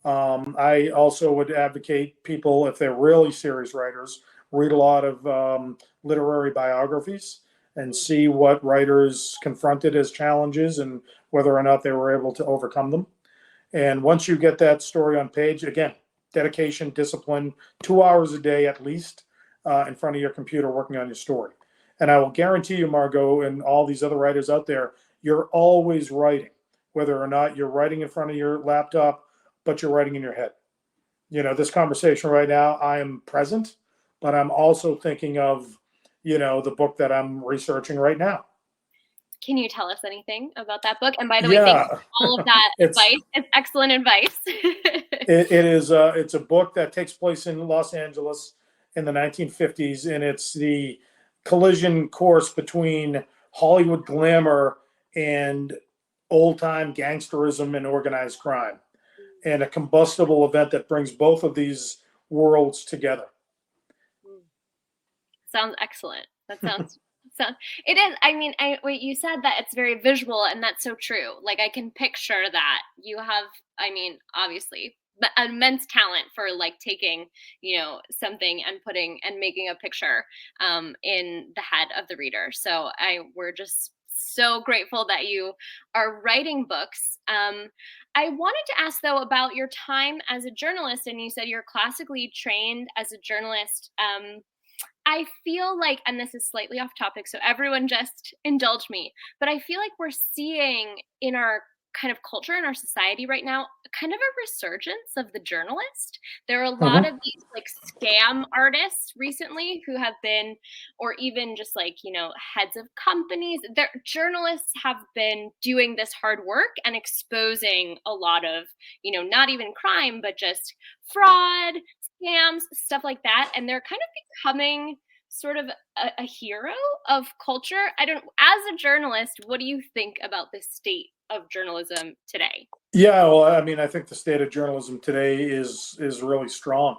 Speaker 2: I also would advocate people, if they're really serious writers, read a lot of literary biographies and see what writers confronted as challenges and whether or not they were able to overcome them. And once you get that story on page, again, dedication, discipline, 2 hours a day at least in front of your computer working on your story. And I will guarantee you, Margot, and all these other writers out there, you're always writing, whether or not you're writing in front of your laptop, but you're writing in your head. This conversation right now, I am present, but I'm also thinking of, the book that I'm researching right now.
Speaker 1: Can you tell us anything about that book? And by the way, thank you
Speaker 2: Yeah,
Speaker 1: for all of that advice. It's excellent advice.
Speaker 2: it's a book that takes place in Los Angeles in the 1950s, and it's the collision course between Hollywood glamour and old-time gangsterism and organized crime, and a combustible event that brings both of these worlds together.
Speaker 1: Sounds excellent. That sounds it is. I mean, what you said, that it's very visual, and that's so true. Like, I can picture that you have, I mean, obviously immense talent for like taking, something and putting and making a picture in the head of the reader. So we're just so grateful that you are writing books. I wanted to ask, though, about your time as a journalist, and you said you're classically trained as a journalist. I feel like, and this is slightly off topic, so everyone just indulge me, but I feel like we're seeing in our kind of culture in our society right now kind of a resurgence of the journalist. There are a lot of these like scam artists recently who have been, or even just like, heads of companies. Their journalists have been doing this hard work and exposing a lot of, not even crime, but just fraud, scams, stuff like that. And they're kind of becoming sort of a hero of culture. As a journalist, what do you think about the state of journalism today?
Speaker 2: Yeah, well, I mean, I think the state of journalism today is really strong,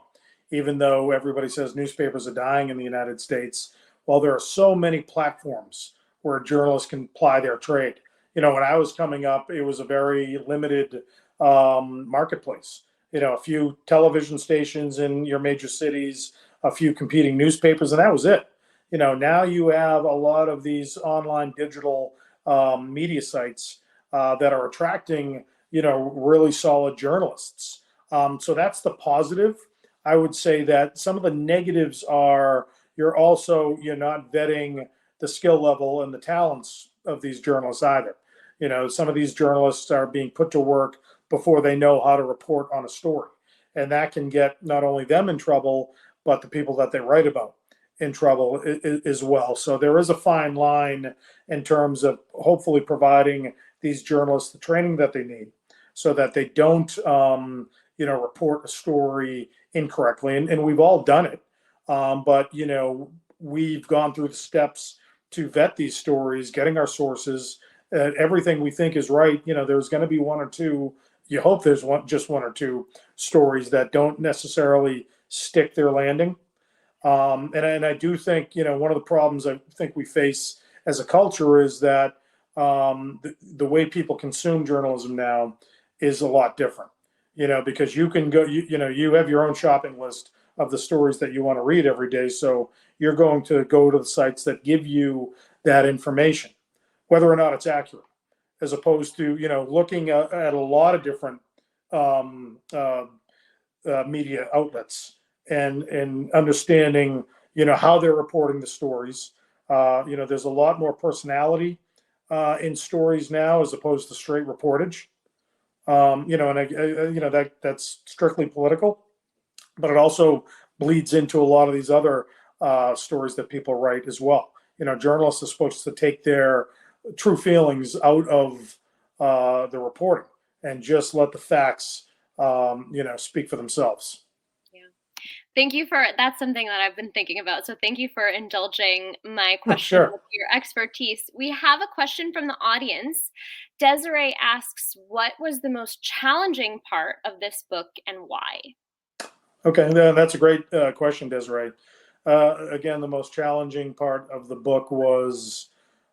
Speaker 2: even though everybody says newspapers are dying in the United States. Well, there are so many platforms where journalists can ply their trade. When I was coming up, it was a very limited marketplace. A few television stations in your major cities, a few competing newspapers, and that was it. Now you have a lot of these online digital media sites that are attracting, really solid journalists. So that's the positive. I would say that some of the negatives are you're not vetting the skill level and the talents of these journalists either. Some of these journalists are being put to work before they know how to report on a story. And that can get not only them in trouble, but the people that they write about in trouble as well. So there is a fine line in terms of hopefully providing these journalists the training that they need so that they don't, report a story incorrectly. And we've all done it. But, we've gone through the steps to vet these stories, getting our sources, everything we think is right. There's going to be one or two. You hope there's just one or two stories that don't necessarily stick their landing. And I do think, one of the problems I think we face as a culture is that the way people consume journalism now is a lot different, because you can go, you have your own shopping list of the stories that you want to read every day. So you're going to go to the sites that give you that information, whether or not it's accurate, as opposed to, looking at a lot of different media outlets and understanding, how they're reporting the stories. There's a lot more personality in stories now as opposed to straight reportage. And that's strictly political, but it also bleeds into a lot of these other stories that people write as well. Journalists are supposed to take their true feelings out of the reporting and just let the facts, speak for themselves.
Speaker 1: Yeah. Thank you for that's something that I've been thinking about. So thank you for indulging my question
Speaker 2: Sure.
Speaker 1: with your expertise. We have a question from the audience. Desiree asks, what was the most challenging part of this book and why?
Speaker 2: Okay, that's a great question, Desiree. Again, the most challenging part of the book was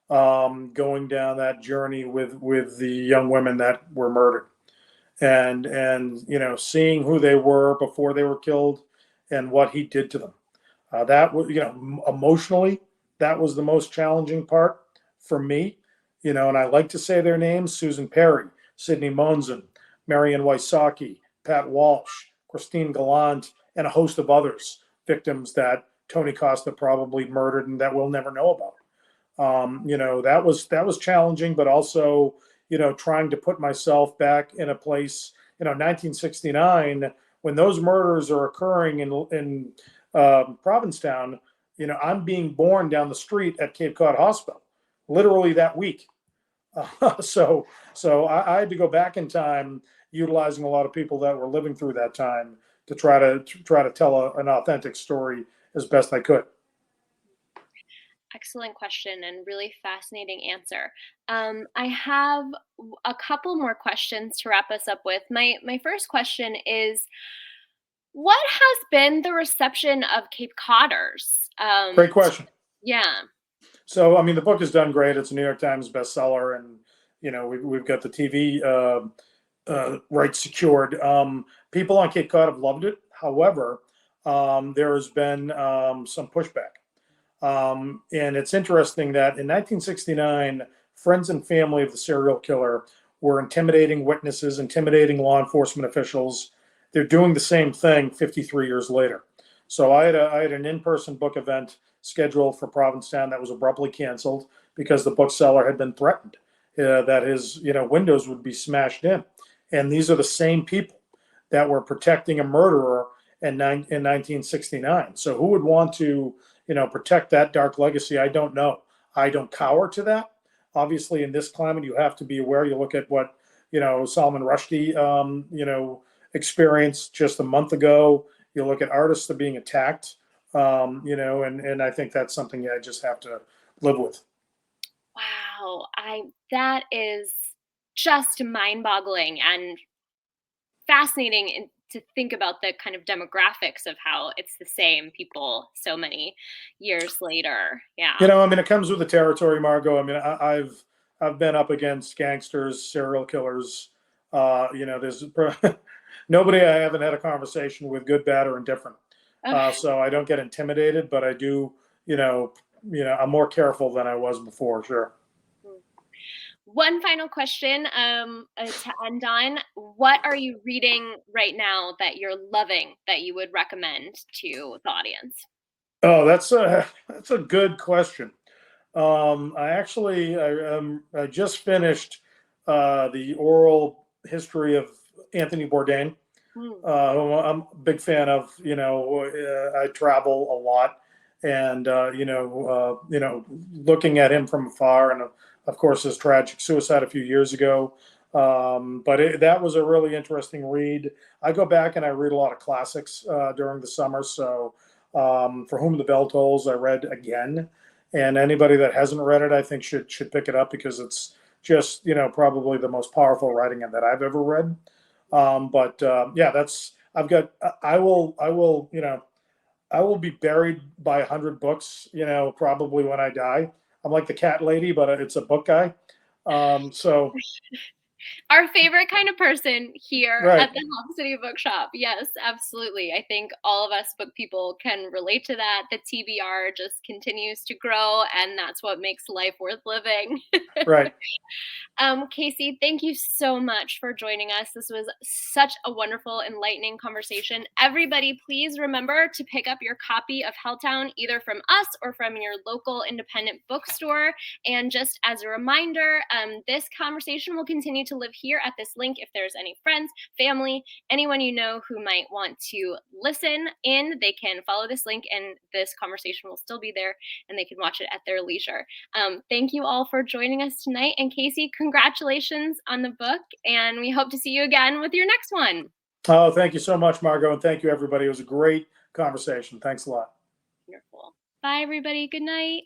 Speaker 2: going down that journey with the young women that were murdered, and seeing who they were before they were killed, and what he did to them. That was, emotionally, that was the most challenging part for me. And I like to say their names: Susan Perry, Sidney Monson, Marion Wysocki, Pat Walsh, Christine Gallant, and a host of others, victims that Tony Costa probably murdered and that we'll never know about. That was challenging, but also, trying to put myself back in a place, 1969, when those murders are occurring in Provincetown. I'm being born down the street at Cape Cod Hospital, literally that week. So I had to go back in time, utilizing a lot of people that were living through that time to try to tell an authentic story as best I could.
Speaker 1: Excellent question and really fascinating answer. I have a couple more questions to wrap us up with. My first question is, what has been the reception of Cape Codders?
Speaker 2: Great question.
Speaker 1: Yeah.
Speaker 2: So, I mean, the book has done great. It's a New York Times bestseller, and we've got the TV rights secured. People on Cape Cod have loved it. However, there has been some pushback. And it's interesting that in 1969, friends and family of the serial killer were intimidating witnesses, intimidating law enforcement officials. They're doing the same thing 53 years later. So I had an in-person book event scheduled for Provincetown that was abruptly canceled because the bookseller had been threatened that his windows would be smashed in. And these are the same people that were protecting a murderer in 1969. So who would want to protect that dark legacy? I don't know. I don't cower to that. Obviously, in this climate, you have to be aware. You look at what Salman Rushdie experienced just a month ago. You look at artists that are being attacked. And I think that's something I just have to live with.
Speaker 1: Wow. That is just mind-boggling and fascinating to think about the kind of demographics of how it's the same people so many years later. Yeah.
Speaker 2: I mean, it comes with the territory, Margot. I mean, I've been up against gangsters, serial killers. There's nobody I haven't had a conversation with, good, bad, or indifferent. So I don't get intimidated, but I do. I'm more careful than I was before. Sure.
Speaker 1: One final question to end on. What are you reading right now that you're loving that you would recommend to the audience?
Speaker 2: Oh, that's a good question. I just finished the oral history of Anthony Bourdain, who I'm a big fan of. I travel a lot, and looking at him from afar, and of course his tragic suicide a few years ago. But that was a really interesting read. I go back and I read a lot of classics during the summer. So, For Whom the Bell Tolls, I read again, and anybody that hasn't read it, I think should pick it up because it's just probably the most powerful writing that I've ever read. Yeah, that's I've got. I will be buried by 100 books. Probably when I die. I'm like the cat lady, but it's a book guy. So
Speaker 1: Our favorite kind of person here
Speaker 2: Right.
Speaker 1: at the Hop City Bookshop. Yes, absolutely. I think all of us book people can relate to that. The TBR just continues to grow, and that's what makes life worth living.
Speaker 2: Right.
Speaker 1: Casey, thank you so much for joining us. This was such a wonderful, enlightening conversation. Everybody, please remember to pick up your copy of Helltown either from us or from your local independent bookstore. And just as a reminder, this conversation will continue to live here at this link. If there's any friends, family, anyone you know who might want to listen in, they can follow this link and this conversation will still be there and they can watch it at their leisure. Thank you all for joining us tonight. And Casey, congratulations on the book. And we hope to see you again with your next one.
Speaker 2: Oh, thank you so much, Margot. And thank you, everybody. It was a great conversation. Thanks a lot.
Speaker 1: Wonderful. Bye, everybody. Good night.